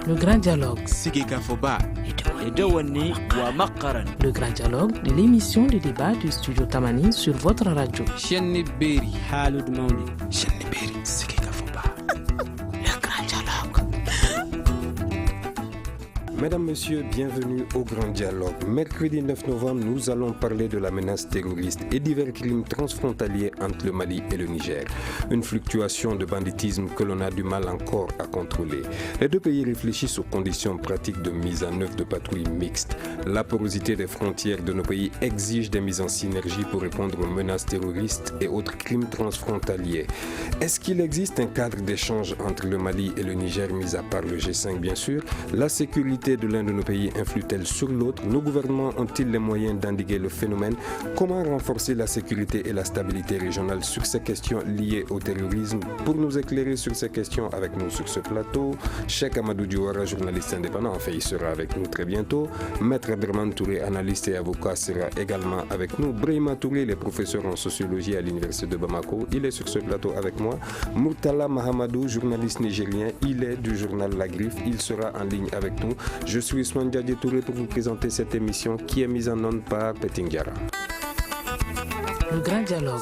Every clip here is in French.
Le grand dialogue. Le grand dialogue de l'émission de débat du studio Tamani sur votre radio. Le grand dialogue. Mesdames, Messieurs, bienvenue au Grand Dialogue. Mercredi 9 novembre, nous allons parler de la menace terroriste et divers crimes transfrontaliers entre le Mali et le Niger. Une fluctuation de banditisme que l'on a du mal encore à contrôler. Les deux pays réfléchissent aux conditions pratiques de mise en œuvre de patrouilles mixtes. La porosité des frontières de nos pays exige des mises en synergie pour répondre aux menaces terroristes et autres crimes transfrontaliers. Est-ce qu'il existe un cadre d'échange entre le Mali et le Niger, mis à part le G5 bien sûr? La sécurité de l'un de nos pays influe-t-elle sur l'autre? Nos gouvernements ont-ils les moyens d'endiguer le phénomène? Comment renforcer la sécurité et la stabilité régionale sur ces questions liées au terrorisme? Pour nous éclairer sur ces questions avec nous sur ce plateau, Cheikh Amadou Diouara, journaliste indépendant, enfin il sera avec nous très bientôt. Maître Abderrahmane Touré, analyste et avocat, sera également avec nous. Brahima Touré, le professeur en sociologie à l'université de Bamako, il est sur ce plateau avec moi. Murtala Mahamadou, journaliste nigérien, il est du journal La Griffe, il sera en ligne avec nous. Je suis Ousmane Diadje Touré pour vous présenter cette émission qui est mise en onde par Petingiara. Le grand dialogue.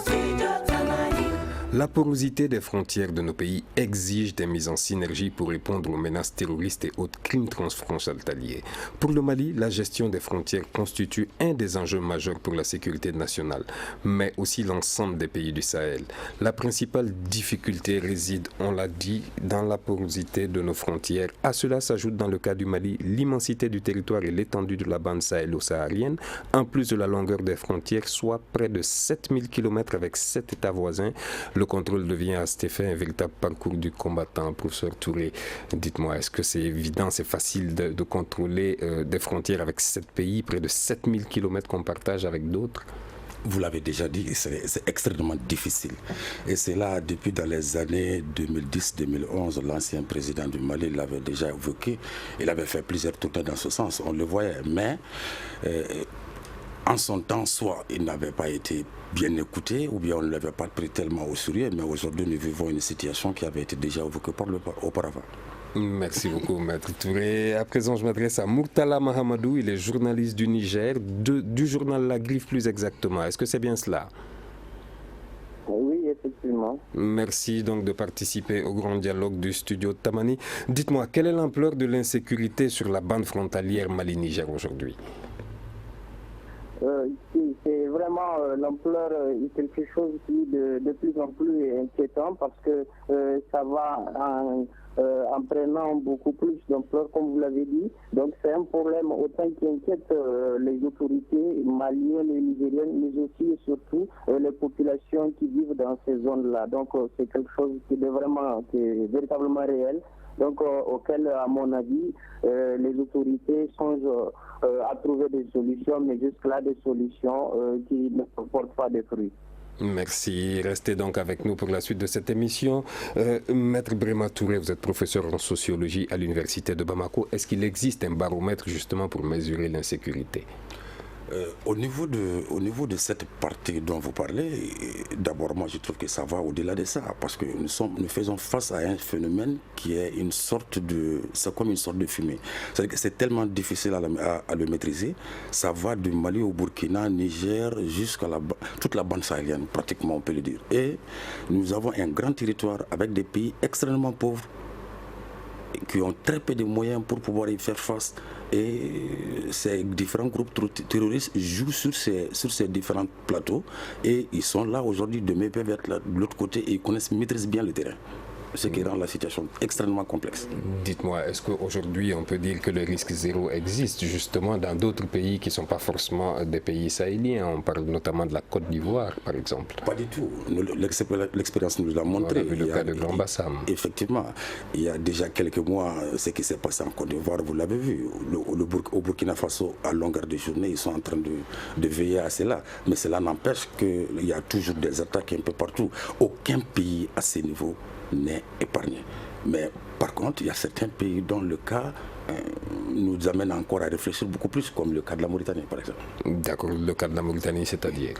La porosité des frontières de nos pays exige des mises en synergie pour répondre aux menaces terroristes et autres crimes transfrontaliers. Pour le Mali, la gestion des frontières constitue un des enjeux majeurs pour la sécurité nationale, mais aussi l'ensemble des pays du Sahel. La principale difficulté réside, on l'a dit, dans la porosité de nos frontières. À cela s'ajoute dans le cas du Mali l'immensité du territoire et l'étendue de la bande sahélo-saharienne, en plus de la longueur des frontières, soit près de 7000 km avec 7 États voisins. Le contrôle devient à cet effet un véritable parcours du combattant. Professeur Touré, dites-moi, est-ce que c'est évident, c'est facile de contrôler des frontières avec 7 pays, près de 7000 km qu'on partage avec d'autres? Vous l'avez déjà dit, c'est extrêmement difficile. Et c'est là, depuis dans les années 2010-2011, l'ancien président du Mali l'avait déjà évoqué. Il avait fait plusieurs tournées dans ce sens, on le voyait. Mais en son temps, soit il n'avait pas été bien écouté, ou bien on ne l'avait pas pris tellement au sérieux. Mais aujourd'hui, nous vivons une situation qui avait été déjà évoquée auparavant. Merci beaucoup, Maître Touré. À présent, je m'adresse à Murtala Mahamadou. Il est journaliste du Niger, du journal La Griffe plus exactement. Est-ce que c'est bien cela? Oui, effectivement. Merci donc de participer au grand dialogue du studio Tamani. Dites-moi, quelle est l'ampleur de l'insécurité sur la bande frontalière Mali-Niger aujourd'hui? C'est vraiment l'ampleur est quelque chose qui de plus en plus inquiétant parce que ça va en prenant beaucoup plus d'ampleur, comme vous l'avez dit. Donc c'est un problème autant qui inquiète les autorités maliennes et nigériennes, mais aussi et surtout les populations qui vivent dans ces zones-là. Donc c'est quelque chose qui est véritablement réel. Donc auquel, à mon avis, les autorités songent à trouver des solutions, mais jusque-là des solutions qui ne portent pas de fruits. Merci. Restez donc avec nous pour la suite de cette émission. Maître Brahima Touré, vous êtes professeur en sociologie à l'université de Bamako. Est-ce qu'il existe un baromètre justement pour mesurer l'insécurité? Au niveau de cette partie dont vous parlez, d'abord moi je trouve que ça va au-delà de ça, parce que nous faisons face à un phénomène qui est c'est comme une sorte de fumée. C'est-à-dire que c'est tellement difficile à le maîtriser. Ça va du Mali au Burkina, Niger, jusqu'à toute la bande sahélienne, pratiquement on peut le dire. Et nous avons un grand territoire avec des pays extrêmement pauvres, qui ont très peu de moyens pour pouvoir y faire face. Et ces différents groupes terroristes jouent sur ces différents plateaux et ils sont là aujourd'hui, demain ils peuvent être là de l'autre côté et ils maîtrisent bien le terrain. Ce qui rend la situation extrêmement complexe. Dites-moi, est-ce qu'aujourd'hui on peut dire que le risque zéro existe justement dans d'autres pays qui ne sont pas forcément des pays sahéliens? On parle notamment de la Côte d'Ivoire par exemple. Pas du tout. L'expérience nous l'a montré. On a vu le cas de Grand Bassam. Effectivement, il y a déjà quelques mois, ce qui s'est passé en Côte d'Ivoire, vous l'avez vu. Au Burkina Faso, à longueur de journée, ils sont en train de veiller à cela. Mais cela n'empêche qu'il y a toujours des attaques un peu partout. Aucun pays à ce niveau n'est épargné. Mais par contre, il y a certains pays dont le cas nous amène encore à réfléchir beaucoup plus, comme le cas de la Mauritanie, par exemple. D'accord, le cas de la Mauritanie, c'est-à-dire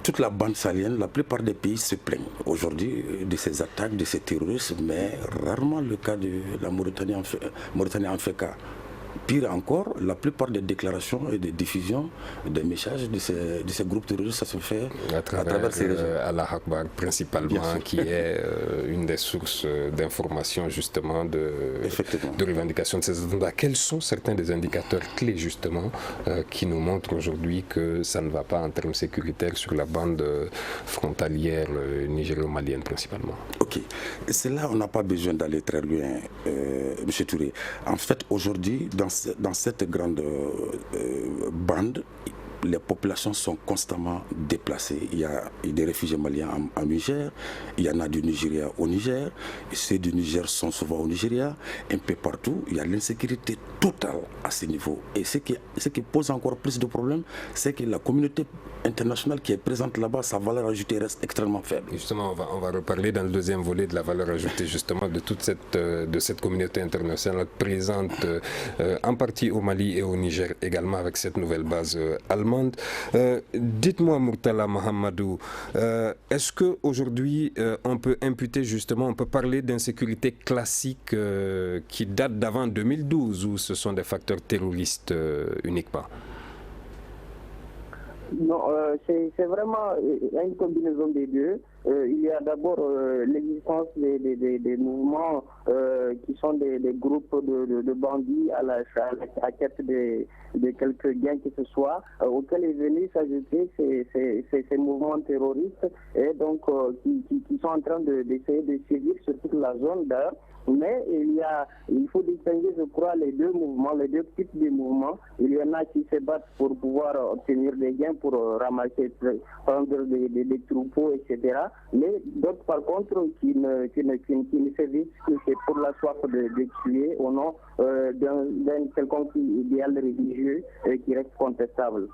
toute la bande sahélienne, la plupart des pays se plaignent aujourd'hui de ces attaques, de ces terroristes, mais rarement le cas de la Mauritanie en fait cas. Pire encore, la plupart des déclarations et des diffusions des messages de ces groupes terroristes, ça se fait à travers ces régions. Allah Akbar principalement, qui est une des sources d'information justement de revendication de ces attentats. Quels sont certains des indicateurs clés justement qui nous montrent aujourd'hui que ça ne va pas en termes sécuritaires sur la bande frontalière nigéro-malienne principalement? Ok, c'est là on n'a pas besoin d'aller très loin, M. Touré. En fait, aujourd'hui, dans cette grande bande, les populations sont constamment déplacées. Il y a des réfugiés maliens en Niger, il y en a du Nigeria au Niger, ceux du Niger sont souvent au Nigeria, un peu partout. Il y a l'insécurité totale à ce niveau. Et ce qui pose encore plus de problèmes, c'est que la communauté internationale qui est présente là-bas, sa valeur ajoutée reste extrêmement faible. Justement, on va reparler dans le deuxième volet de la valeur ajoutée justement de toute cette communauté internationale présente en partie au Mali et au Niger également avec cette nouvelle base allemande. Dites-moi Murtala Mahamadou, est-ce qu'aujourd'hui on peut imputer justement, on peut parler d'insécurité classique qui date d'avant 2012 ou ce sont des facteurs terroristes uniquement? Non, c'est vraiment une combinaison des deux. Il y a d'abord l'existence des mouvements qui sont des groupes de bandits à la quête de quelques gains que ce soit, auxquels est venu s'ajouter ces mouvements terroristes et donc qui sont en train d'essayer de sévir sur toute la zone d'ailleurs. Mais il faut distinguer, je crois, les deux mouvements, les deux types de mouvements. Il y en a qui se battent pour pouvoir obtenir des gains, pour ramasser, prendre des troupeaux, etc. Mais d'autres, par contre, qui ne sévissent que c'est pour la soif de tuer au nom d'un quelconque idéal religieux qui reste contestable.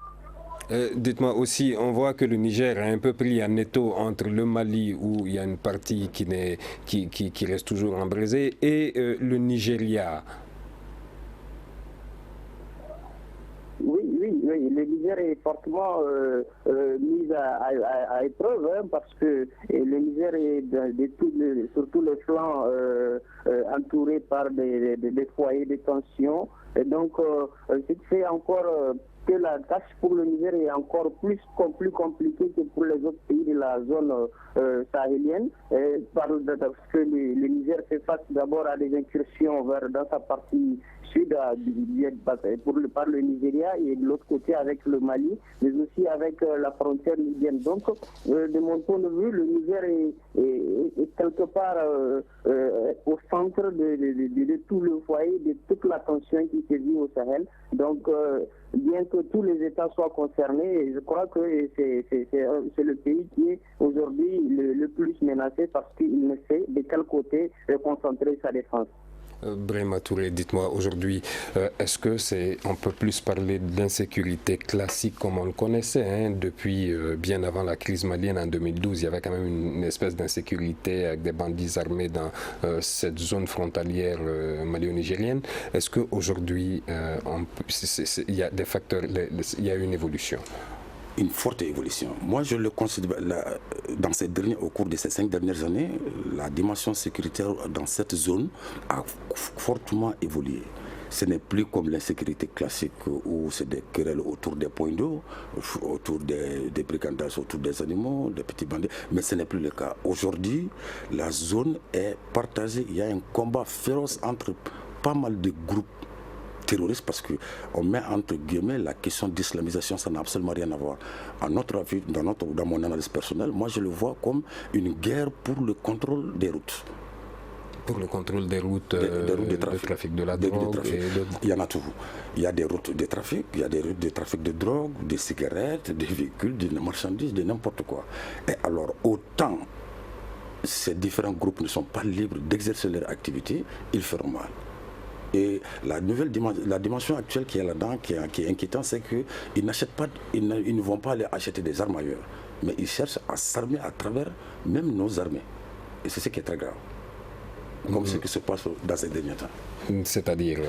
Dites-moi aussi, on voit que le Niger a un peu pris en étau entre le Mali, où il y a une partie qui reste toujours embrasée, et le Nigeria. Oui, le Niger est fortement mis à épreuve parce que le Niger est sur tous les flancs entouré par des foyers de tension. Et donc, ce qui fait encore que la tâche pour le Niger est encore plus compliquée que pour les autres pays de la zone sahélienne, parce que le Niger fait face d'abord à des incursions dans sa partie sud par le Nigeria et de l'autre côté avec le Mali, mais aussi avec la frontière libyenne. Donc, de mon point de vue, le Niger est quelque part au centre de tout le foyer, de toute la tension qui se vit au Sahel. Donc, bien que tous les États soient concernés, je crois que c'est le pays qui est aujourd'hui le plus menacé parce qu'il ne sait de quel côté concentrer sa défense. Brahima Touré, dites-moi aujourd'hui, est-ce que on peut plus parler d'insécurité classique comme on le connaissait depuis bien avant la crise malienne en 2012? Il y avait quand même une espèce d'insécurité avec des bandits armés dans cette zone frontalière malio-nigérienne. Est-ce qu'aujourd'hui, il y a des facteurs, il y a une évolution? Une forte évolution. Moi, je le considère, au cours de ces 5 dernières années, la dimension sécuritaire dans cette zone a fortement évolué. Ce n'est plus comme l'insécurité classique où c'est des querelles autour des points d'eau, autour des brigandages, autour des animaux, des petits bandits, mais ce n'est plus le cas. Aujourd'hui, la zone est partagée. Il y a un combat féroce entre pas mal de groupes terroristes parce qu'on met entre guillemets la question d'islamisation, ça n'a absolument rien à voir. À notre avis, dans mon analyse personnelle, moi je le vois comme une guerre pour le contrôle des routes. Pour le contrôle des routes, de trafic de la drogue. Il y en a tout. Il y a des routes de trafic, il y a des routes de trafic de drogue, de cigarettes, des véhicules, de marchandises, de n'importe quoi. Et alors, autant ces différents groupes ne sont pas libres d'exercer leur activité, ils feront mal. Et la dimension actuelle qui est là-dedans, qui est inquiétante, c'est qu'ils n'achètent pas, ils ne vont pas aller acheter des armes ailleurs, mais ils cherchent à s'armer à travers même nos armées. Et c'est ce qui est très grave. comme ce qui se passe dans ces derniers temps. C'est-à-dire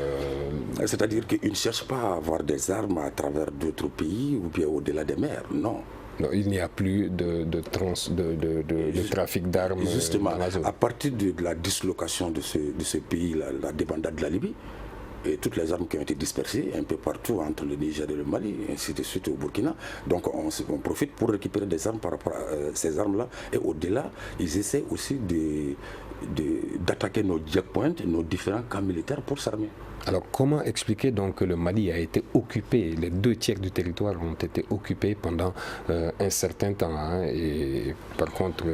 qu'ils ne cherchent pas à avoir des armes à travers d'autres pays ou bien au-delà des mers, non. Non, il n'y a plus de trafic d'armes. Justement, dans la zone. à partir de la dislocation de ce pays, la débandade de la Libye, et toutes les armes qui ont été dispersées un peu partout entre le Niger et le Mali, et ainsi de suite au Burkina. Donc on profite pour récupérer des armes par rapport à ces armes-là. Et au-delà, ils essaient aussi d'attaquer nos checkpoints, nos différents camps militaires pour s'armer. Alors comment expliquer donc que le Mali a été occupé, les 2/3 du territoire ont été occupés pendant un certain temps, hein, et par contre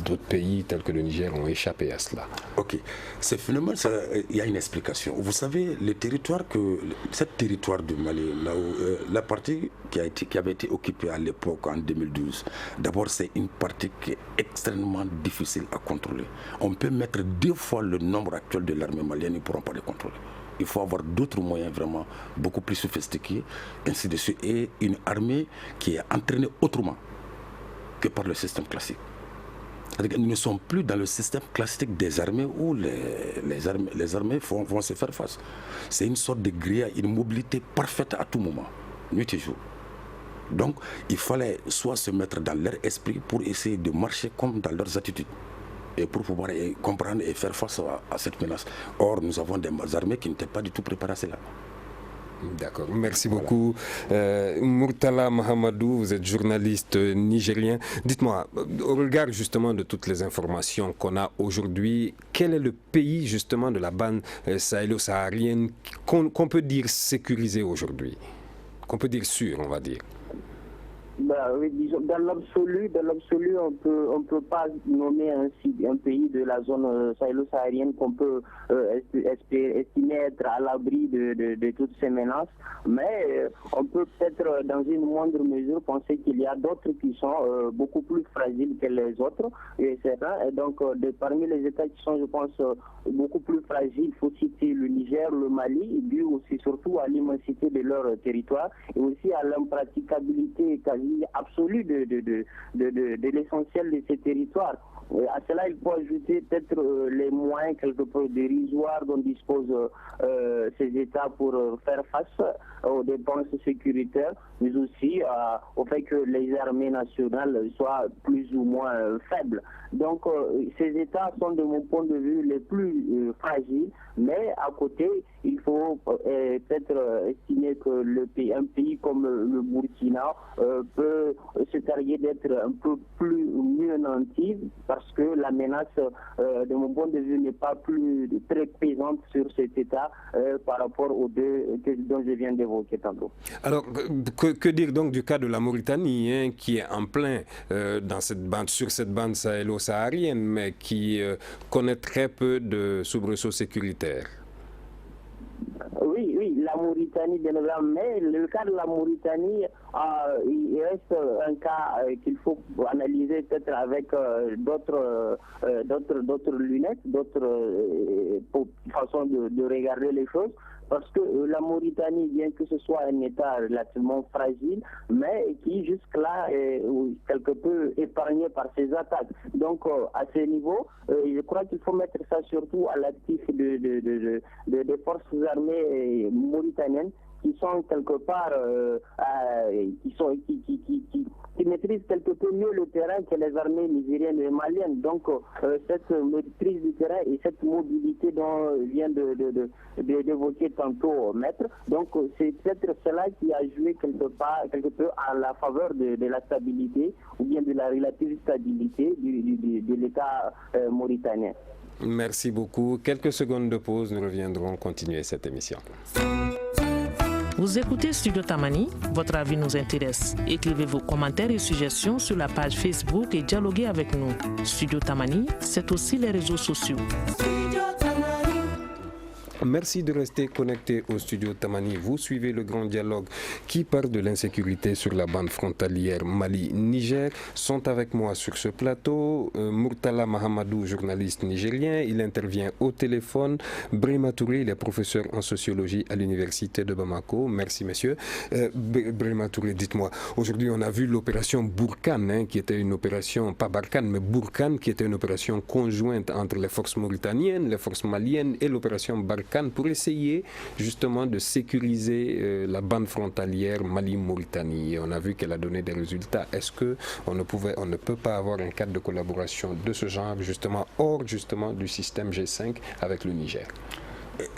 d'autres pays tels que le Niger ont échappé à cela? Ok, ce phénomène, il y a une explication. Vous savez, cette territoire du Mali, là où, la partie qui avait été occupée à l'époque en 2012, d'abord c'est une partie qui est extrêmement difficile à contrôler. On peut mettre 2 fois le nombre actuel de l'armée malienne, ils ne pourront pas les contrôler. Il faut avoir d'autres moyens vraiment beaucoup plus sophistiqués, ainsi de suite, et une armée qui est entraînée autrement que par le système classique. C'est-à-dire que nous ne sommes plus dans le système classique des armées où les armées vont se faire face. C'est une sorte de grille, une mobilité parfaite à tout moment, nuit et jour. Donc il fallait soit se mettre dans leur esprit pour essayer de marcher comme dans leurs attitudes, et pour pouvoir comprendre et faire face à cette menace. Or, nous avons des armées qui n'étaient pas du tout préparées à cela. D'accord, merci beaucoup. Murtala Mahamadou, vous êtes journaliste nigérien. Dites-moi, au regard justement de toutes les informations qu'on a aujourd'hui, quel est le pays justement de la bande sahélo-saharienne qu'on peut dire sécurisé aujourd'hui, qu'on peut dire sûr, on va dire? Oui, disons, dans l'absolu, on peut pas nommer un pays de la zone sahélo-saharienne qu'on peut estimer être à l'abri de toutes ces menaces, mais on peut peut-être dans une moindre mesure penser qu'il y a d'autres qui sont beaucoup plus fragiles que les autres, et c'est vrai. Et donc parmi les États qui sont, je pense, beaucoup plus fragiles, il faut citer le Niger, le Mali, dû aussi surtout à l'immensité de leur territoire et aussi à l'impraticabilité quasi absolue de l'essentiel de ces territoires. À cela, il faut ajouter peut-être les moyens quelque peu dérisoires dont disposent ces États pour faire face aux dépenses sécuritaires, mais aussi au fait que les armées nationales soient plus ou moins faibles. Donc ces États sont de mon point de vue les plus fragiles, mais à côté, il faut peut-être estimer que un pays comme le Burkina peut se targuer d'être un peu mieux nanti, parce que la menace, de mon point de vue, n'est pas très pesante sur cet État par rapport aux deux dont je viens d'évoquer tantôt. Alors, que dire donc du cas de la Mauritanie, hein, qui est en plein sur cette bande sahélo-saharienne, mais qui connaît très peu de soubresauts sécuritaires? Oui, la Mauritanie, bien évidemment, mais le cas de la Mauritanie, il reste un cas qu'il faut analyser peut-être avec d'autres lunettes, d'autres façons de regarder les choses. Parce que la Mauritanie, bien que ce soit un État relativement fragile, mais qui jusque-là est quelque peu épargné par ces attaques. Donc à ce niveau, je crois qu'il faut mettre ça surtout à l'actif des forces armées mauritaniennes, qui sont quelque part, qui maîtrisent quelque peu mieux le terrain que les armées nigériennes et maliennes. Donc cette maîtrise du terrain et cette mobilité dont vient d'évoquer tantôt Maître, donc c'est peut-être cela qui a joué quelque peu à la faveur de la stabilité ou bien de la relative stabilité de l'État mauritanien. Merci beaucoup. Quelques secondes de pause, nous reviendrons continuer cette émission. Vous écoutez Studio Tamani, votre avis nous intéresse. Écrivez vos commentaires et suggestions sur la page Facebook et dialoguez avec nous. Studio Tamani, c'est aussi les réseaux sociaux. Merci de rester connecté au studio Tamani. Vous suivez le grand dialogue qui parle de l'insécurité sur la bande frontalière Mali-Niger. Sont avec moi sur ce plateau Murtala Mahamadou, journaliste nigérien. Il intervient au téléphone. Brema Touré, il est professeur en sociologie à l'université de Bamako. Merci messieurs. Brema Touré, dites-moi, aujourd'hui on a vu l'opération Bourkane, qui était une opération, pas Barkhane, mais Bourkane, qui était une opération conjointe entre les forces mauritaniennes, les forces maliennes et l'opération Barkhane pour essayer justement de sécuriser la bande frontalière Mali-Mauritanie. On a vu qu'elle a donné des résultats. Est-ce qu'on ne peut pas avoir un cadre de collaboration de ce genre justement hors justement du système G5 avec le Niger?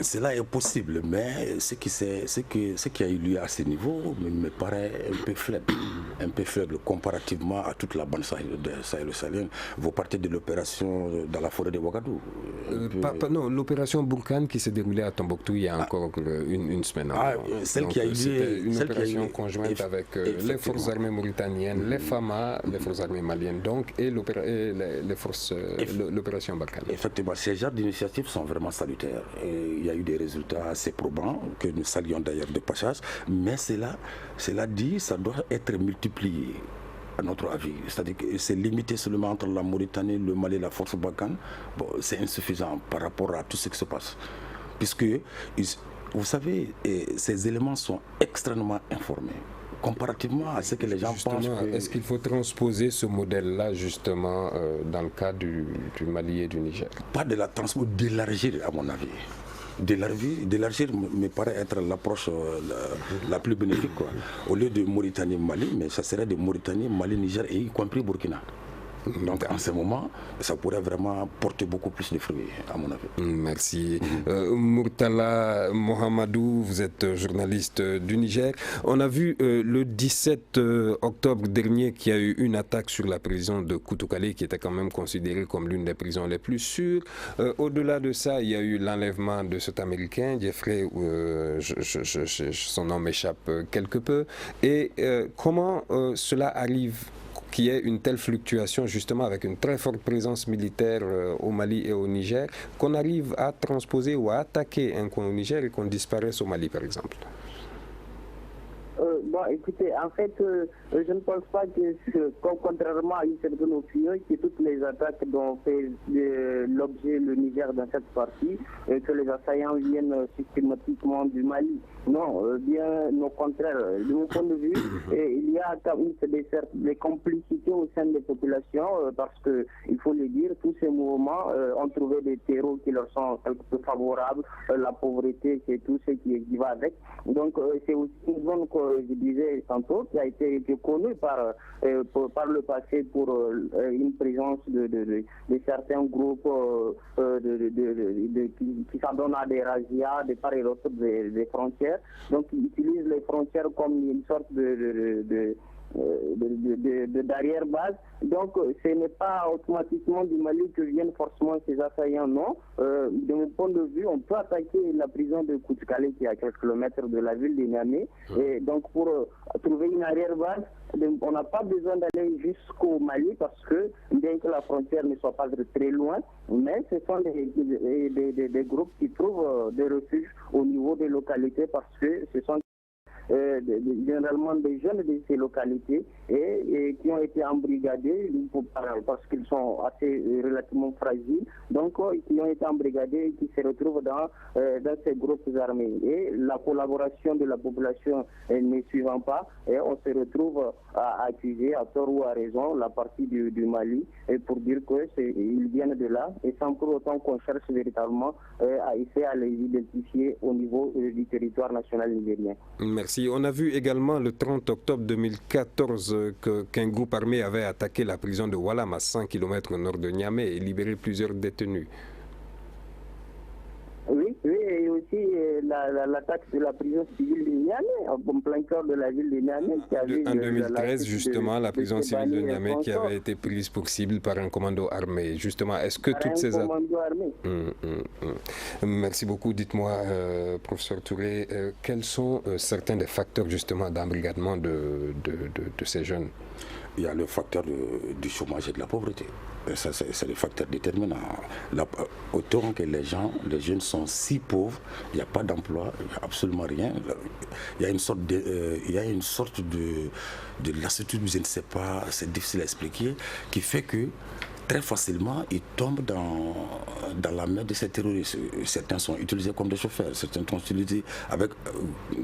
Cela est possible, mais ce qui a eu lieu à ce niveau me paraît un peu faible comparativement à toute la bande sahélo-sahélienne. Vous partez de l'opération dans la forêt de Ouagadougou. Non, l'opération Bourkane qui s'est déroulée à Tombouctou il y a encore une semaine. Celle qui a eu lieu. C'était une opération conjointe avec les forces armées mauritaniennes, les FAMA, les forces armées maliennes, donc, et l'opération Bourkane. Effectivement, ces genres d'initiatives sont vraiment salutaires. Il y a eu des résultats assez probants, que nous saluons d'ailleurs de passage, mais cela dit, ça doit être multiplié, à notre avis. C'est-à-dire que c'est limité seulement entre la Mauritanie, le Mali et la force Barkhane. Bon, c'est insuffisant par rapport à tout ce qui se passe. Puisque, vous savez, ces éléments sont extrêmement informés. Comparativement à ce que les gens pensent. Est-ce qu'il faut transposer ce modèle-là justement dans le cas du Mali et du Niger? Pas de la transposer, d'élargir à mon avis. D'élargir me paraît être l'approche la plus bénéfique, quoi. Au lieu de Mauritanie-Mali, mais ça serait de Mauritanie, Mali, Niger et y compris Burkina. Donc en ce moment, ça pourrait vraiment porter beaucoup plus de fruits, à mon avis. Merci. Murtala Mohamedou, vous êtes journaliste du Niger. On a vu le 17 octobre dernier qu'il y a eu une attaque sur la prison de Koutoukale, qui était quand même considérée comme l'une des prisons les plus sûres. Au-delà de ça, il y a eu l'enlèvement de cet Américain, Jeffrey, son nom m'échappe quelque peu. Et comment cela arrive qu'il y ait une telle fluctuation justement avec une très forte présence militaire au Mali et au Niger, qu'on arrive à transposer ou à attaquer un coin au Niger et qu'on disparaisse au Mali par exemple? Bon, écoutez, en fait, je ne pense pas que, contrairement à une certaine opinion, que toutes les attaques dont fait l'objet le Niger dans cette partie, que les assaillants viennent systématiquement du Mali. Non, bien au contraire. De mon point de vue, il y a des complicités au sein des populations, parce que, il faut le dire, tous ces mouvements ont trouvé des terreaux qui leur sont quelque peu favorables, la pauvreté, c'est tout ce qui va avec. Donc, c'est aussi une zone je disais tantôt, qui a été connue par le passé pour une présence de certains groupes qui s'adonnent à des razzias de part et d'autre des frontières. Donc ils utilisent les frontières comme une sorte d'arrière-base. Donc ce n'est pas automatiquement du Mali que viennent forcément ces assaillants, non. De mon point de vue, on peut attaquer la prison de Koutoukale qui est à quelques kilomètres de la ville de Niamey. Et donc pour trouver une arrière-base, on n'a pas besoin d'aller jusqu'au Mali parce que, bien que la frontière ne soit pas très loin, mais ce sont des groupes qui trouvent des refuges au niveau des localités parce que ce sont généralement des jeunes de ces localités et qui ont été embrigadés parce qu'ils sont assez relativement fragiles, donc qui ont été embrigadés et qui se retrouvent dans ces groupes armés. Et la collaboration de la population ne suivant pas, et on se retrouve à accuser à tort ou à raison la partie du Mali et pour dire qu'ils viennent de là et sans pour autant qu'on cherche véritablement à essayer à les identifier au niveau du territoire national nigérien. Merci. On a vu également le 30 octobre 2014 qu'un groupe armé avait attaqué la prison de Walam à 100 km au nord de Niamey et libéré plusieurs détenus. Oui, et aussi l'attaque de la prison civile de Niamey, en plein cœur de la ville de Niamey. En 2013, justement, la prison civile de Niamey qui avait été prise pour cible par un commando armé. Justement, est-ce que toutes ces commando armé. Merci beaucoup. Dites-moi, professeur Touré, quels sont certains des facteurs justement d'embrigadement de ces jeunes? il y a le facteur du chômage et de la pauvreté. Et ça, c'est le facteur déterminant. Autant que les jeunes sont si pauvres, il n'y a pas d'emploi, il n'y a absolument rien. Il y a une sorte de lassitude, je ne sais pas, c'est difficile à expliquer, qui fait que très facilement, ils tombent dans la main de ces terroristes. Certains sont utilisés comme des chauffeurs, certains sont utilisés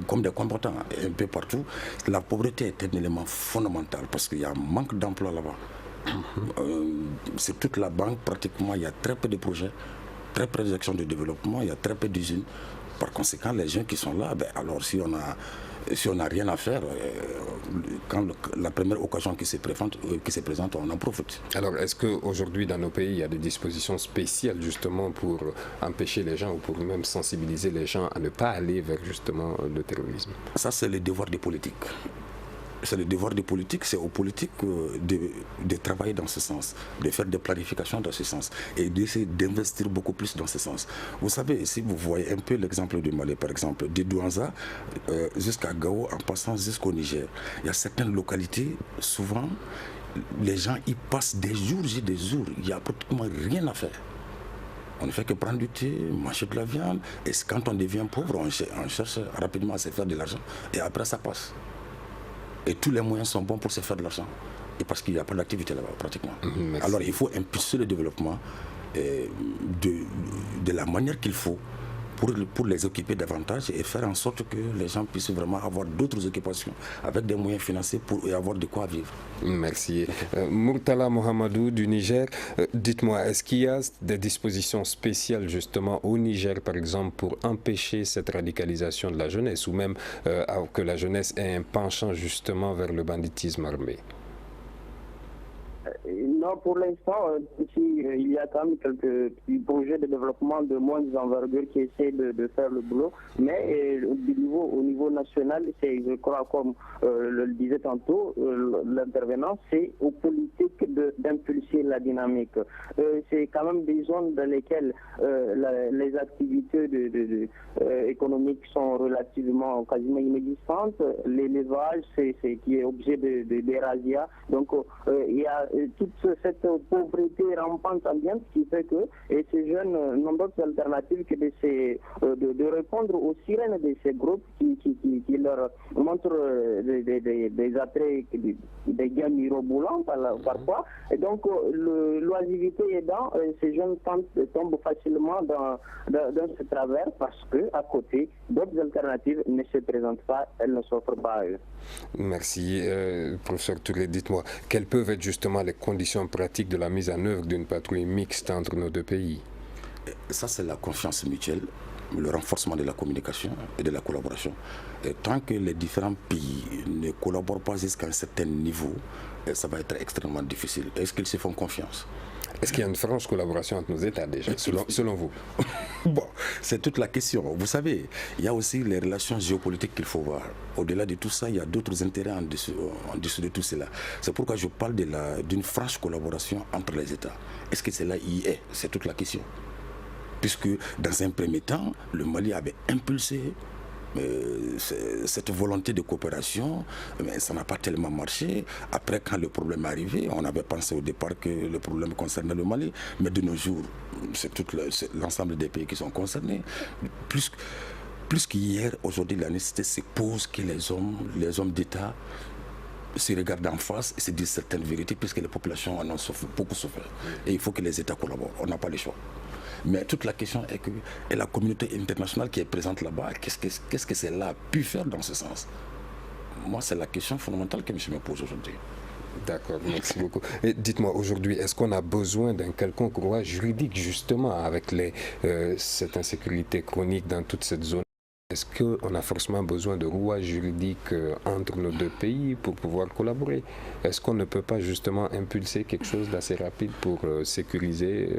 comme des combattants, un peu partout. La pauvreté est un élément fondamental parce qu'il y a un manque d'emploi là-bas. C'est toute la banque, pratiquement, il y a très peu de projets, très peu d'actions de développement, il y a très peu d'usines. Par conséquent, les gens qui sont là, alors si on n'a rien à faire, quand la première occasion qui se présente, on en profite. Alors, est-ce qu'aujourd'hui, dans nos pays, il y a des dispositions spéciales justement pour empêcher les gens ou pour même sensibiliser les gens à ne pas aller vers justement le terrorisme? Ça, c'est le devoir des politiques. C'est le devoir des politiques, c'est aux politiques de travailler dans ce sens, de faire des planifications dans ce sens et d'essayer d'investir beaucoup plus dans ce sens. Vous savez, si vous voyez un peu l'exemple du Mali, par exemple, de Douanza jusqu'à Gao, en passant jusqu'au Niger, il y a certaines localités, souvent, les gens y passent des jours et des jours, il n'y a pratiquement rien à faire. On ne fait que prendre du thé, manger de la viande, et quand on devient pauvre, on cherche rapidement à se faire de l'argent, et après ça passe. Et tous les moyens sont bons pour se faire de l'argent. Et parce qu'il n'y a pas d'activité là-bas, pratiquement. Alors il faut impulser le développement de la manière qu'il faut pour les occuper davantage et faire en sorte que les gens puissent vraiment avoir d'autres occupations avec des moyens financiers pour avoir de quoi vivre. Merci. Murtala Mohamedou du Niger, dites-moi, est-ce qu'il y a des dispositions spéciales justement au Niger, par exemple, pour empêcher cette radicalisation de la jeunesse ou même que la jeunesse ait un penchant justement vers le banditisme armé? Non, pour l'instant, il y a quand même quelques petits projets de développement de moindre envergure qui essaient de faire le boulot, mais au niveau national, je crois, comme le disait tantôt, l'intervenant, c'est aux politiques d'impulser la dynamique. C'est quand même des zones dans lesquelles les activités économiques sont relativement, quasiment inexistantes. L'élevage, c'est qui est objet des razzias. Donc, il y a toute cette pauvreté rampante ambiante qui fait que ces jeunes n'ont d'autres alternatives que de répondre aux sirènes de ces groupes qui leur montrent des attraits, des gains mirobolants parfois. Et donc, l'oisiveté aidant, ces jeunes tombent facilement dans ce travers parce qu'à côté, d'autres alternatives ne se présentent pas, elles ne s'offrent pas à eux. Merci. Professeur Touré, dites-moi, quelles peuvent être justement les conditions pratiques de la mise en œuvre d'une patrouille mixte entre nos deux pays? Ça, c'est la confiance mutuelle, le renforcement de la communication et de la collaboration. Et tant que les différents pays ne collaborent pas jusqu'à un certain niveau, ça va être extrêmement difficile. Est-ce qu'ils se font confiance? Est-ce qu'il y a une franche collaboration entre nos États déjà, selon vous? Bon, c'est toute la question. Vous savez, il y a aussi les relations géopolitiques qu'il faut voir. Au-delà de tout ça, il y a d'autres intérêts en dessous de tout cela. C'est pourquoi je parle d'une franche collaboration entre les États. Est-ce que cela y est? C'est toute la question. Puisque dans un premier temps, le Mali avait impulsé cette volonté de coopération, mais ça n'a pas tellement marché. Après, quand le problème est arrivé, on avait pensé au départ que le problème concernait le Mali, mais de nos jours, c'est l'ensemble des pays qui sont concernés. Plus qu'hier, aujourd'hui, la nécessité se pose que les hommes d'État se regardent en face et se disent certaines vérités, puisque les populations en ont beaucoup souffert. Et il faut que les États collaborent. On n'a pas le choix. Mais toute la question est que la communauté internationale qui est présente là-bas, qu'est-ce que celle-là a pu faire dans ce sens? Moi, c'est la question fondamentale que je me pose aujourd'hui. D'accord, merci beaucoup. Et dites-moi, aujourd'hui, est-ce qu'on a besoin d'un quelconque rouage juridique justement avec cette insécurité chronique dans toute cette zone? Est-ce qu'on a forcément besoin de rouage juridique entre nos deux pays pour pouvoir collaborer? Est-ce qu'on ne peut pas justement impulser quelque chose d'assez rapide pour sécuriser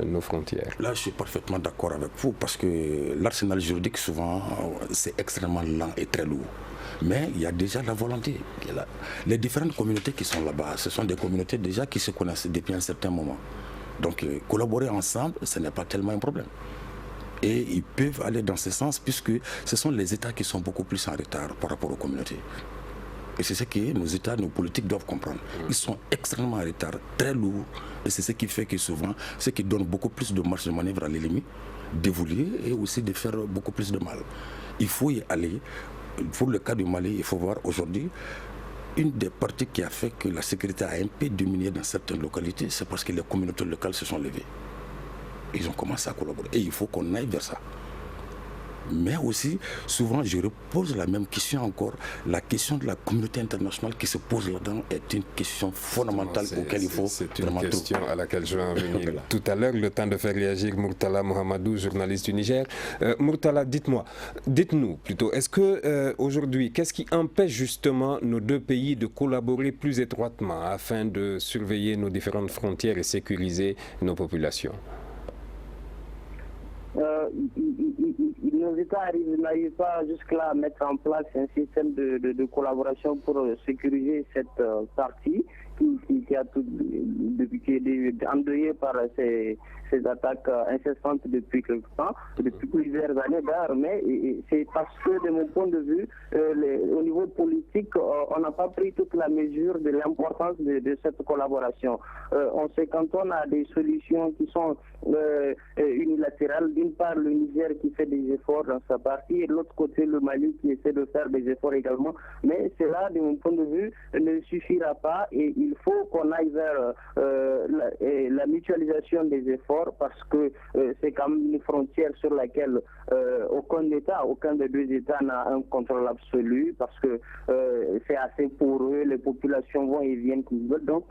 nos frontières? Là, je suis parfaitement d'accord avec vous parce que l'arsenal juridique, souvent, c'est extrêmement lent et très lourd. Mais il y a déjà la volonté. Les différentes communautés qui sont là-bas, ce sont des communautés déjà qui se connaissent depuis un certain moment. Donc, collaborer ensemble, ce n'est pas tellement un problème. Et ils peuvent aller dans ce sens puisque ce sont les États qui sont beaucoup plus en retard par rapport aux communautés. Et c'est ce que nos États, nos politiques doivent comprendre. Ils sont extrêmement en retard, très lourds. Et c'est ce qui fait que souvent, ce qui donne beaucoup plus de marge de manœuvre à l'ennemi, d'évoluer et aussi de faire beaucoup plus de mal. Il faut y aller. Pour le cas du Mali, il faut voir aujourd'hui, une des parties qui a fait que la sécurité a un peu diminué dans certaines localités, c'est parce que les communautés locales se sont levées. Ils ont commencé à collaborer. Et il faut qu'on aille vers ça. Mais aussi, souvent, je repose la même question encore. La question de la communauté internationale qui se pose là-dedans est une question fondamentale auquel il faut vraiment... C'est une question à laquelle je vais en venir tout à l'heure. Le temps de faire réagir Murtala Mohamedou, journaliste du Niger. Murtala, dites-nous plutôt, est-ce que aujourd'hui, qu'est-ce qui empêche justement nos deux pays de collaborer plus étroitement afin de surveiller nos différentes frontières et sécuriser nos populations? Nos États n'arrivent pas jusque-là à mettre en place un système de collaboration pour sécuriser cette partie qui a tout, qui est endeuillée par ces attaques incessantes depuis quelque temps, depuis plusieurs années d'ailleurs, mais c'est parce que de mon point de vue, au niveau politique, on n'a pas pris toute la mesure de l'importance de cette collaboration. On sait quand on a des solutions qui sont unilatérales, d'une part le Niger qui fait des efforts dans sa partie et de l'autre côté le Mali qui essaie de faire des efforts également, mais cela de mon point de vue ne suffira pas et il faut qu'on aille vers la mutualisation des efforts parce que c'est quand même une frontière sur laquelle aucun des deux États n'a un contrôle absolu parce que c'est assez poreux, les populations vont et viennent comme ils veulent. Donc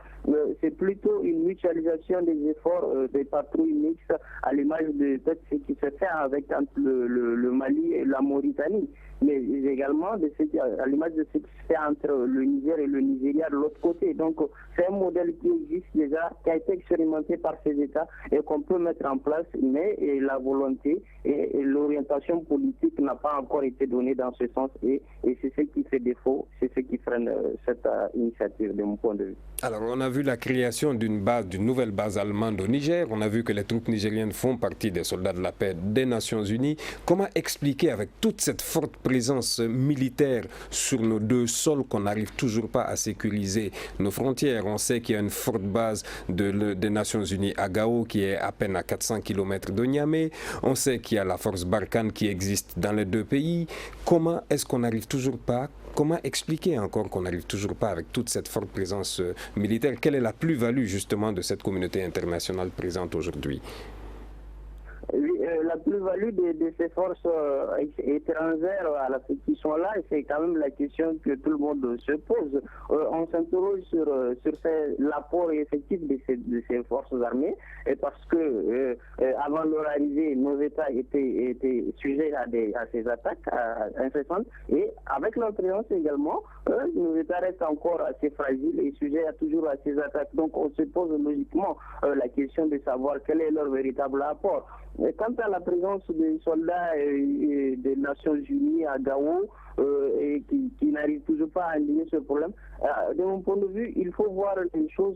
c'est plutôt une mutualisation des efforts des patrouilles mixtes à l'image de ce qui se fait avec le Mali et la Mauritanie, mais également à l'image de ce qui se fait entre le Niger et le Nigeria de l'autre côté. Donc c'est un modèle qui existe déjà, qui a été expérimenté par ces États et qu'on peut mettre en place, mais la volonté et l'orientation politique n'a pas encore été donnée dans ce sens et c'est ce qui fait défaut, c'est ce qui freine cette initiative de mon point de vue. Alors on a vu la création d'une nouvelle base allemande au Niger, on a vu que les troupes nigériennes font partie des soldats de la paix des Nations Unies. Comment expliquer avec toute cette forte présence militaire sur nos deux sols qu'on n'arrive toujours pas à sécuriser nos frontières? On sait qu'il y a une forte base des Nations Unies à Gao qui est à peine à 400 km de Niamey. On sait qu'il y a la force Barkhane qui existe dans les deux pays. Comment est-ce qu'on n'arrive toujours pas? Comment expliquer encore qu'on n'arrive toujours pas avec toute cette forte présence militaire? Quelle est la plus-value justement de cette communauté internationale présente aujourd'hui? La plus-value de ces forces étrangères qui sont là, c'est quand même la question que tout le monde se pose. On s'interroge sur l'apport effectif de ces forces armées, et parce que avant leur arrivée, nos États étaient sujets à ces attaques incessantes, et avec leur présence également, nos États restent encore assez fragiles et sujets toujours à ces attaques. Donc on se pose logiquement la question de savoir quel est leur véritable apport. Quant à la présence des soldats des Nations Unies à Gao, et qui n'arrivent toujours pas à endiguer ce problème, de mon point de vue, il faut voir les choses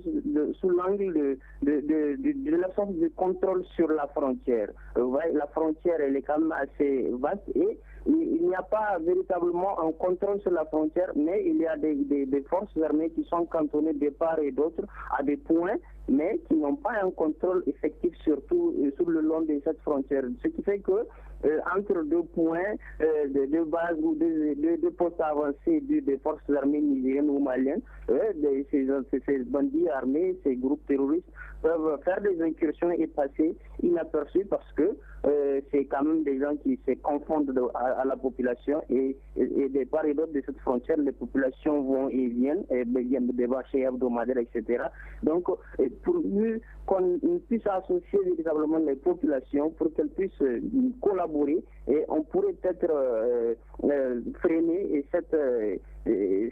sous l'angle de l'absence de contrôle sur la frontière. La frontière, elle est quand même assez vaste et il n'y a pas véritablement un contrôle sur la frontière, mais il y a des forces armées qui sont cantonnées de part et d'autre à des points, mais qui n'ont pas un contrôle effectif surtout sur le long de cette frontière. Ce qui fait que entre deux points de base ou deux postes avancés des forces armées nigériennes ou maliennes, ces bandits armés, ces groupes terroristes peuvent faire des incursions et passer inaperçus parce que c'est quand même des gens qui se confondent à la population et de part et d'autre de cette frontière, les populations vont et viennent des marchés hebdomadaires, etc. Donc, pour mieux qu'on puisse associer véritablement les populations pour qu'elles puissent collaborer, et on pourrait peut-être freiner cette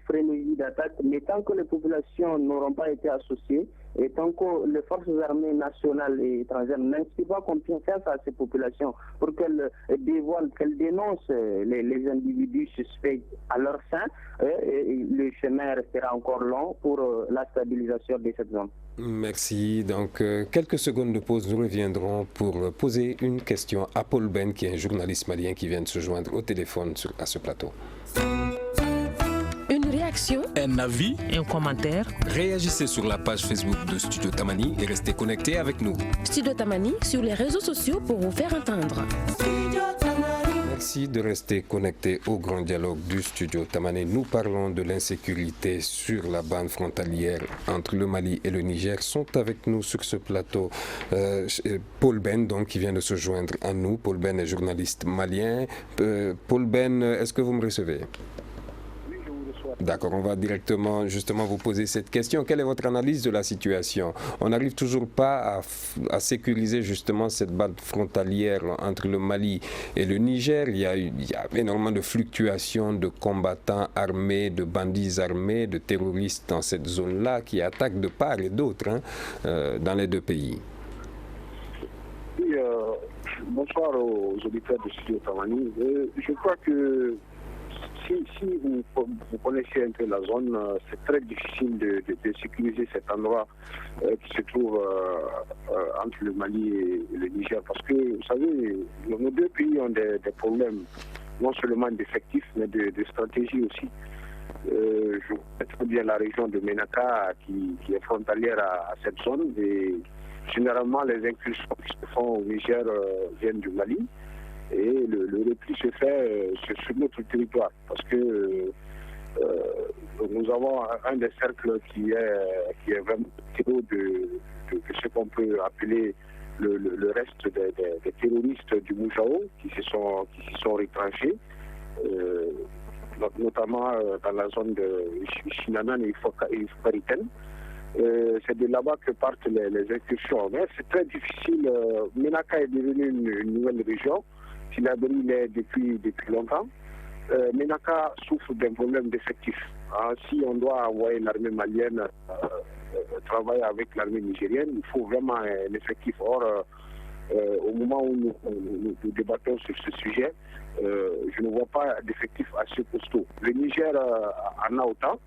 frénésie d'attaque, mais tant que les populations n'auront pas été associées, et tant que les forces armées nationales et étrangères n'inspirent pas confiance à ces populations pour qu'elles dévoilent, qu'elles dénoncent les individus suspects à leur sein, le chemin restera encore long pour la stabilisation de cette zone. Merci. Donc, quelques secondes de pause, nous reviendrons pour poser une question à Paul Ben, qui est un journaliste malien qui vient de se joindre au téléphone à ce plateau. réaction, un avis, un commentaire. Réagissez sur la page Facebook de Studio Tamani et restez connectés avec nous. Studio Tamani sur les réseaux sociaux pour vous faire entendre. Merci de rester connectés au grand dialogue du Studio Tamani. Nous parlons de l'insécurité sur la bande frontalière entre le Mali et le Niger. Sont avec nous sur ce plateau Paul Ben, donc, qui vient de se joindre à nous. Paul Ben est journaliste malien. Paul Ben, est-ce que vous me recevez? D'accord, on va directement justement vous poser cette question. Quelle est votre analyse de la situation? On n'arrive toujours pas à sécuriser justement cette bande frontalière entre le Mali et le Niger. Il y a énormément de fluctuations de combattants armés, de bandits armés, de terroristes dans cette zone-là qui attaquent de part et d'autre dans les deux pays. Oui, bonsoir aux auditeurs de Studio Tamani. Je crois que si vous connaissez un peu la zone, c'est très difficile de sécuriser cet endroit qui se trouve entre le Mali et le Niger. Parce que, vous savez, nos deux pays ont des problèmes, non seulement d'effectifs, mais de stratégie aussi. Je connais très bien la région de Ménaka qui est frontalière à cette zone. Et généralement, les incursions qui se font au Niger viennent du Mali. Et le repli se fait sur notre territoire parce que nous avons un des cercles qui est vraiment de ce qu'on peut appeler le reste des terroristes du Moujao qui s'y sont retranchés, notamment dans la zone de Chinanan et Ifokariten. C'est de là-bas que partent les incursions. Mais c'est très difficile. Ménaka est devenu une nouvelle région. Tilaberi l'est depuis longtemps. Ménaka souffre d'un problème d'effectifs. Si on doit envoyer l'armée malienne travailler avec l'armée nigérienne, il faut vraiment un effectif. Or, au moment où nous débattons sur ce sujet, je ne vois pas d'effectifs assez costauds. Le Niger en a autant.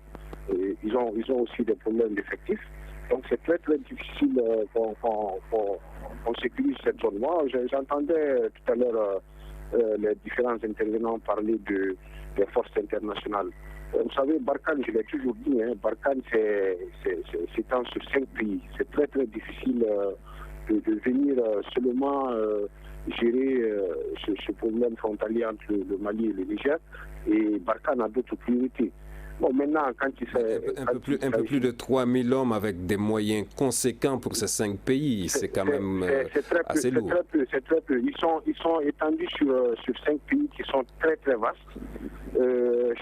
Ils ont aussi des problèmes d'effectifs. Donc c'est très très difficile qu'on sécurise cette zone. Moi, j'entendais tout à l'heure les différents intervenants parler des forces internationales. Vous savez, Barkhane, je l'ai toujours dit, Barkhane s'étend sur 5 pays. C'est très très difficile de venir seulement gérer ce problème frontalier entre le Mali et le Niger. Et Barkhane a d'autres priorités. Bon, maintenant, quand il un peu plus de 3000 hommes avec des moyens conséquents pour ces 5 pays, c'est quand même assez lourd. C'est très peu. Ils sont étendus sur 5 pays qui sont très très vastes.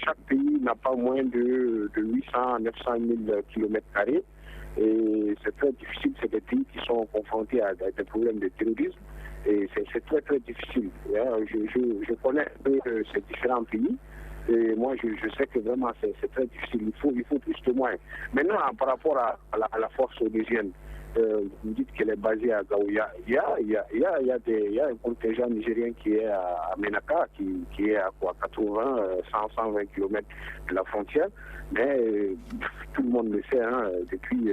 Chaque pays n'a pas moins de 800 à 900 000 km². Et c'est très difficile. C'est des pays qui sont confrontés à des problèmes de terrorisme. Et c'est très très difficile. Je connais un peu ces différents pays. Et moi, je sais que vraiment, c'est très difficile. Il faut plus de moyens. Maintenant, par rapport à la force onusienne, vous dites qu'elle est basée à Gaouya. Il y a un contingent nigérien qui est à Ménaka, qui est à 80, 120 km de la frontière. Mais tout le monde le sait, depuis,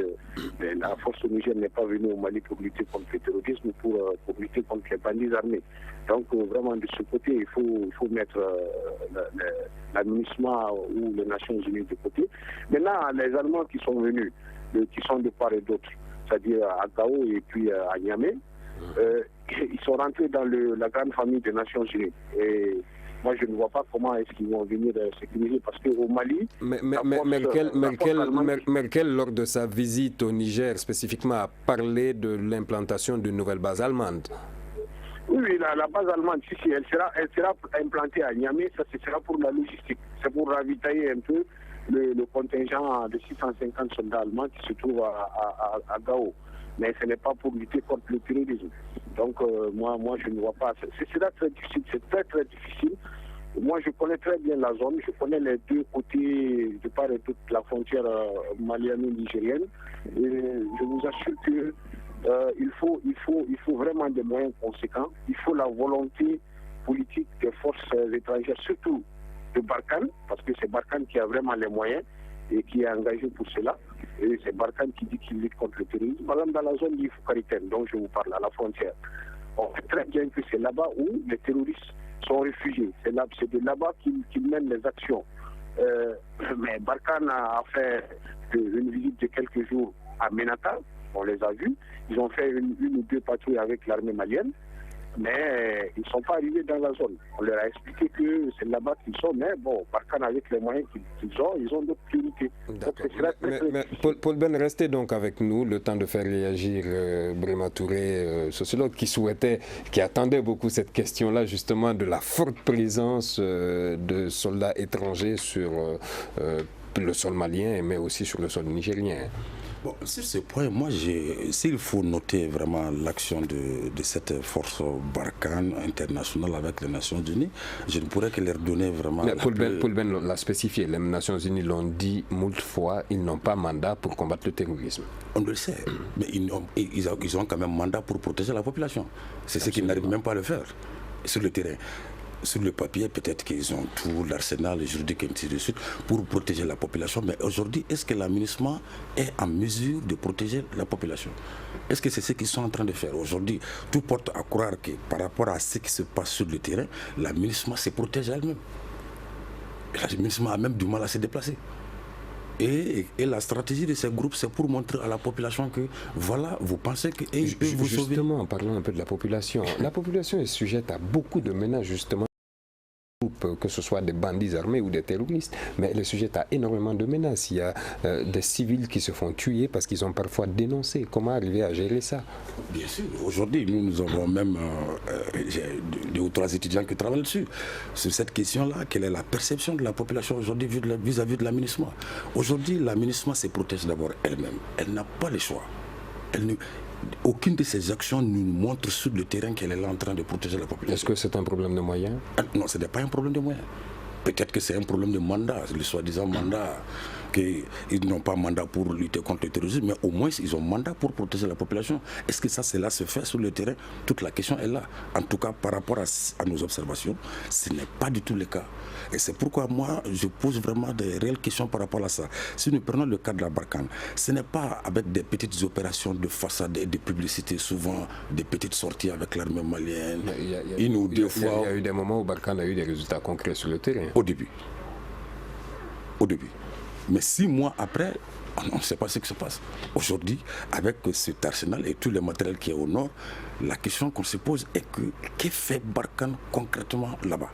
la force onusienne n'est pas venue au Mali pour lutter contre le terrorisme, pour lutter contre les bandits armés. Donc vraiment de ce côté, il faut mettre l'administration ou les Nations Unies de côté. Maintenant, les Allemands qui sont venus, qui sont de part et d'autre, c'est-à-dire à Gao et puis à Niamey, ils sont rentrés dans la grande famille des Nations Unies. Et moi, je ne vois pas comment est-ce qu'ils vont venir sécuriser, parce qu'au Mali... Merkel, lors de sa visite au Niger, spécifiquement, a parlé de l'implantation d'une nouvelle base allemande. Oui, la base allemande, si, elle sera implantée à Niamey, ça sera pour la logistique. C'est pour ravitailler un peu le contingent de 650 soldats allemands qui se trouvent à Gao. Mais ce n'est pas pour lutter contre le terrorisme. Donc moi je ne vois pas. C'est très difficile, c'est très très difficile. Moi je connais très bien la zone, je connais les deux côtés de part et d'autre de la frontière maliano-nigérienne. Et je vous assure que il faut vraiment des moyens conséquents. Il faut la volonté politique des forces étrangères, surtout de Barkhane, parce que c'est Barkhane qui a vraiment les moyens et qui est engagé pour cela. Et c'est Barkhane qui dit qu'il lutte contre le terrorisme. Par exemple, dans la zone d'Ifokariten, dont je vous parle, à la frontière, on sait très bien que c'est là-bas où les terroristes sont réfugiés. C'est de là-bas qu'ils mènent les actions. Mais Barkhane a fait une visite de quelques jours à Ménaka, on les a vus. Ils ont fait une ou deux patrouilles avec l'armée malienne, mais ils ne sont pas arrivés dans la zone. On leur a expliqué que c'est là-bas qu'ils sont, mais bon, Barkhane, avec les moyens qu'ils ont, ils ont d'autres priorités. Mais Paul Ben, restez donc avec nous, le temps de faire réagir Brema Touré, sociologue, qui attendait beaucoup cette question-là, justement, de la forte présence de soldats étrangers sur le sol malien, mais aussi sur le sol nigérien. Bon, sur ce point, moi, s'il faut noter vraiment l'action de cette force Barkhane internationale avec les Nations Unies, je ne pourrais que leur donner vraiment... Paul Ben l'a spécifié, les Nations Unies l'ont dit moult fois, ils n'ont pas mandat pour combattre le terrorisme. On le sait, mais ils ont quand même mandat pour protéger la population. C'est ce qu'ils n'arrivent même pas à le faire sur le terrain. Sur le papier, peut-être qu'ils ont tout l'arsenal juridique et ainsi de suite pour protéger la population. Mais aujourd'hui, est-ce que l'aménagement est en mesure de protéger la population? Est-ce que c'est ce qu'ils sont en train de faire? Aujourd'hui, tout porte à croire que par rapport à ce qui se passe sur le terrain, l'aménagement se protège elle-même. L'aménagement a même du mal à se déplacer. Et la stratégie de ces groupes, c'est pour montrer à la population que, voilà, vous pensez que... Justement, en parlant un peu de la population est sujette à beaucoup de menaces, justement, que ce soit des bandits armés ou des terroristes, mais elle est sujette à énormément de menaces. Il y a des civils qui se font tuer parce qu'ils ont parfois dénoncé. Comment arriver à gérer ça? Bien sûr. Aujourd'hui, nous avons même 2 ou 3 étudiants qui travaillent dessus. Sur cette question-là, quelle est la perception de la population aujourd'hui vis-à-vis de l'aménagement? Aujourd'hui, l'aménagement se protège d'abord elle-même. Elle n'a pas le choix. Aucune de ces actions nous montre sur le terrain qu'elle est là en train de protéger la population. Est-ce que c'est un problème de moyens? Non, ce n'est pas un problème de moyens. Peut-être que c'est un problème de mandat, le soi-disant mandat, qu'ils n'ont pas mandat pour lutter contre le terrorisme, mais au moins ils ont mandat pour protéger la population. Est-ce que cela se fait sur le terrain? Toute la question est là. En tout cas, par rapport à nos observations, ce n'est pas du tout le cas. Et c'est pourquoi moi, je pose vraiment des réelles questions par rapport à ça. Si nous prenons le cas de la Barkhane, ce n'est pas avec des petites opérations de façade et de publicité, souvent des petites sorties avec l'armée malienne, une ou deux fois. Il y a eu des moments où Barkhane a eu des résultats concrets sur le terrain. Au début. Mais 6 mois après, on ne sait pas ce qui se passe. Aujourd'hui, avec cet arsenal et tous les matériels qui est au nord, la question qu'on se pose est que fait Barkhane concrètement là-bas?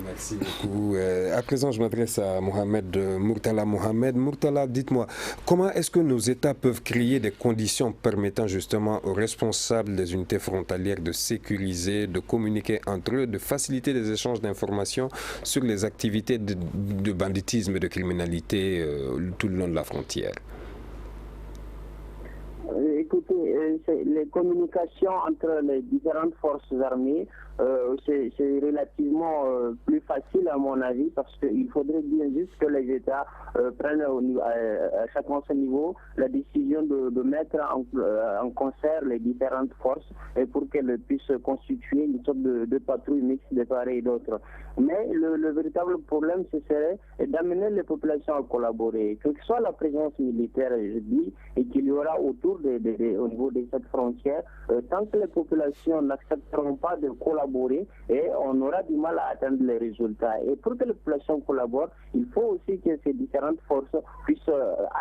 Merci beaucoup. À présent, je m'adresse à Murtala Mohamed. Murtala, dites-moi, comment est-ce que nos États peuvent créer des conditions permettant justement aux responsables des unités frontalières de sécuriser, de communiquer entre eux, de faciliter les échanges d'informations sur les activités de banditisme et de criminalité tout le long de la frontière? Écoutez, les communications entre les différentes forces armées, c'est relativement plus facile à mon avis, parce qu'il faudrait bien juste que les États prennent à chacun son niveau la décision de mettre en concert les différentes forces et pour qu'elles puissent constituer une sorte de patrouille mixte de part et d'autre. Mais le véritable problème, ce serait d'amener les populations à collaborer, que ce soit la présence militaire, je dis, et qu'il y aura autour au niveau de cette frontière, tant que les populations n'accepteront pas de collaborer, et on aura du mal à atteindre les résultats. Et pour que les populations collaborent, il faut aussi que ces différentes forces puissent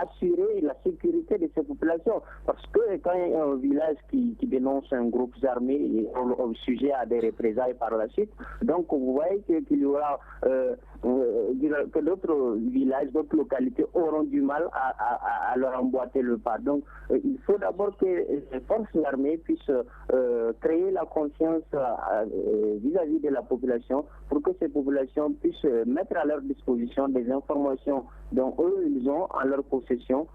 assurer la sécurité de ces populations. Parce que quand il y a un village qui dénonce un groupe armé au sujet à des représailles par la suite, donc vous voyez qu'il y aura que d'autres villages, d'autres localités auront du mal à leur emboîter le pas. Donc il faut d'abord que les forces armées puissent créer la confiance vis-à-vis de la population pour que ces populations puissent mettre à leur disposition des informations dont eux ils ont en leur possession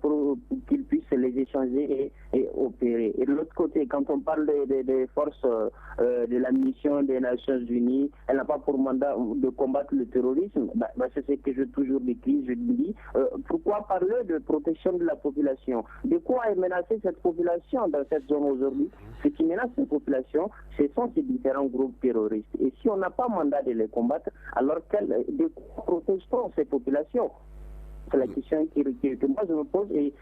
pour qu'ils puissent les échanger et opérer. Et de l'autre côté, quand on parle des forces de la mission des Nations Unies, elle n'a pas pour mandat de combattre le terrorisme. C'est ce que je toujours décris, je dis. Pourquoi parler de protection de la population? De quoi est menacée cette population dans cette zone aujourd'hui? Ce qui menace cette population, ce sont ces différents groupes terroristes. Et si on n'a pas mandat de les combattre, alors de quoi protège-t-on ces populations? C'est la question que moi je me pose et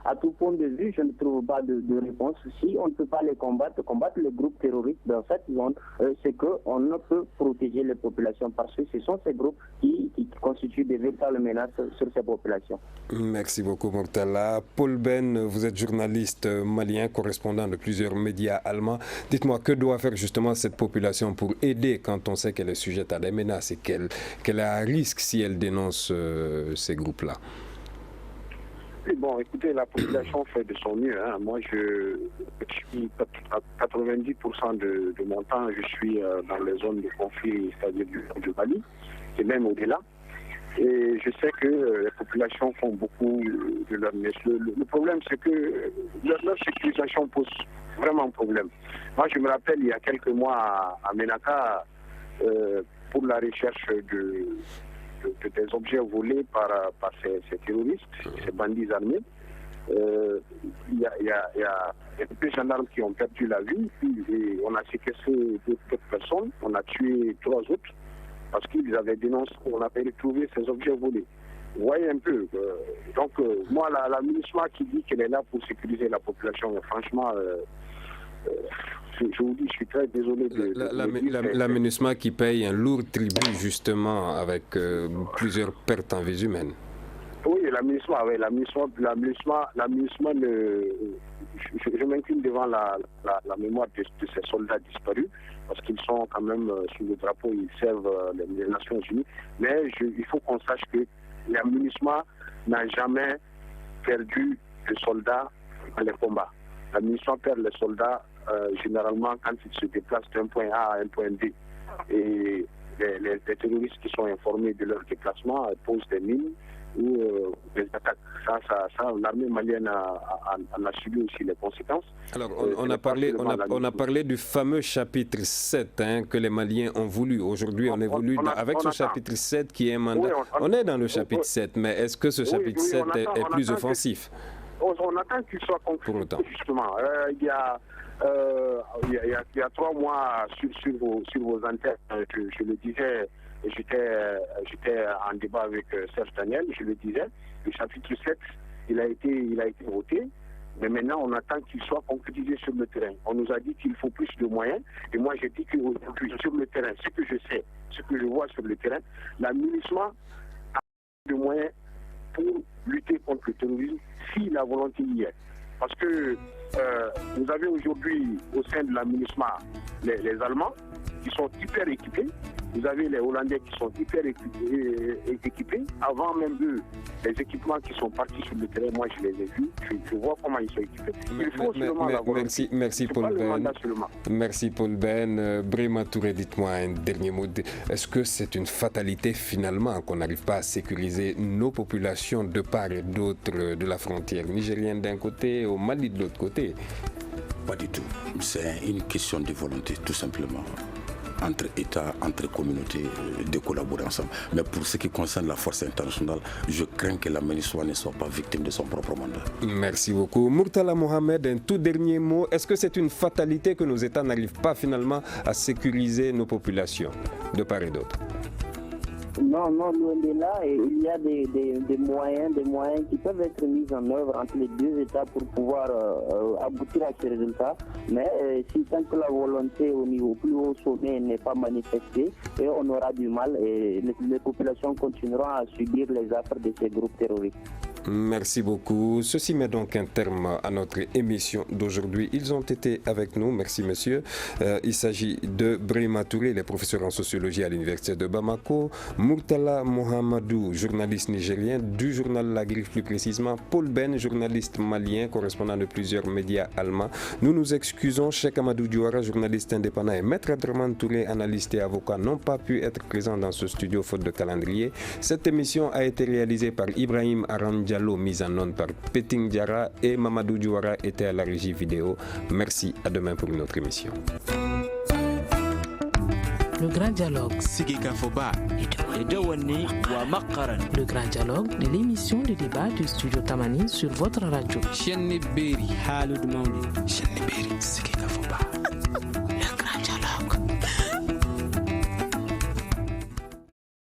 à tout point de vue, je ne trouve pas de réponse. Si on ne peut pas les combattre les groupes terroristes dans cette zone, c'est qu'on ne peut protéger les populations parce que ce sont ces groupes qui constituent des véritables menaces sur ces populations. Merci beaucoup, Murtala. Paul Ben, vous êtes journaliste malien, correspondant de plusieurs médias allemands. Dites-moi, que doit faire justement cette population pour aider quand on sait qu'elle est sujette à des menaces et qu'elle est à risque si elle dénonce ces groupes-là? Oui, bon, écoutez, la population fait de son mieux. Hein. Moi, je suis à 90% de mon temps, je suis dans les zones de conflit, c'est-à-dire du Mali, et même au-delà. Et je sais que les populations font beaucoup de leur mieux. Le problème, c'est que leur sécurisation pose vraiment un problème. Moi, je me rappelle, il y a quelques mois à Ménaka, pour la recherche des objets volés par ces terroristes, ces bandits armés. Il y a deux gendarmes qui ont perdu la vie, et on a séquestré d'autres personnes, on a tué 3 autres, parce qu'ils avaient dénoncé, on avait retrouvé ces objets volés. Vous voyez un peu. Donc, moi, la MINUSMA qui dit qu'elle est là pour sécuriser la population, franchement, je vous dis, je suis très désolé la MINUSMA qui paye un lourd tribut justement avec plusieurs pertes en vies humaines. Oui, la MINUSMA, je m'incline devant la mémoire de ces soldats disparus, parce qu'ils sont quand même sous le drapeau, ils servent les Nations Unies. Mais il faut qu'on sache que la MINUSMA n'a jamais perdu de soldats dans les combats. La MINUSMA perd les soldats généralement quand ils se déplacent d'un point A à un point B. Et les terroristes qui sont informés de leur déplacement posent des mines ou des attaques. Ça, l'armée malienne en a subi aussi les conséquences. Alors, on a parlé du fameux chapitre 7 que les Maliens ont voulu. Aujourd'hui, on évolue avec ce chapitre 7 qui est un mandat. Oui, on est dans le chapitre 7, mais est-ce que ce chapitre 7 est plus offensif? On attend qu'il soit concret, justement. Il y a 3 mois sur vos antennes, je le disais, j'étais en débat avec Serge Daniel, je le disais, le chapitre 7, il a été voté, mais maintenant on attend qu'il soit concrétisé sur le terrain. On nous a dit qu'il faut plus de moyens, et moi j'ai dit qu'aujourd'hui sur le terrain, ce que je sais, ce que je vois sur le terrain, la MINUSMA a de moyens pour lutter contre le terrorisme si la volonté y est. Parce que vous avez aujourd'hui au sein de la MINUSMA les Allemands qui sont hyper équipés, vous avez les Hollandais qui sont hyper équipés. Avant même eux, les équipements qui sont partis sur le terrain, moi je les ai vus, je vois comment ils sont équipés. Il faut seulement la volonté. Merci Paul Ben. Merci Paul Ben. Brema Touré, dites-moi un dernier mot. Est-ce que c'est une fatalité finalement qu'on n'arrive pas à sécuriser nos populations de part et d'autre de la frontière nigérienne d'un côté, au Mali de l'autre côté? Pas du tout. C'est une question de volonté, tout simplement. Entre États, entre communautés, de collaborer ensemble. Mais pour ce qui concerne la force internationale, je crains que la MINUSMA ne soit pas victime de son propre mandat. Merci beaucoup. Murtala Mohamed, un tout dernier mot. Est-ce que c'est une fatalité que nos États n'arrivent pas finalement à sécuriser nos populations, de part et d'autre? Non, loin de là, il y a des moyens qui peuvent être mis en œuvre entre les deux États pour pouvoir aboutir à ces résultats. Mais si tant que la volonté au niveau plus haut sommet n'est pas manifestée, on aura du mal et les populations continueront à subir les affres de ces groupes terroristes. Merci beaucoup. Ceci met donc un terme à notre émission d'aujourd'hui. Ils ont été avec nous. Merci, monsieur. Il s'agit de Brema Touré, le professeur en sociologie à l'université de Bamako, Murtala Mohamedou, journaliste nigérien du journal La Griffe plus précisément, Paul Ben, journaliste malien, correspondant de plusieurs médias allemands. Nous nous excusons. Cheikh Amadou Diouara, journaliste indépendant, et Maître Abdraman Touré, analyste et avocat, n'ont pas pu être présents dans ce studio faute de calendrier. Cette émission a été réalisée par Ibrahim Arandja, mise en onde par Peting Diara, et Mamadou Diouara était à la régie vidéo. Merci, à demain pour une autre émission. Le grand dialogue. Le grand dialogue de l'émission de débat du studio Tamani sur votre radio.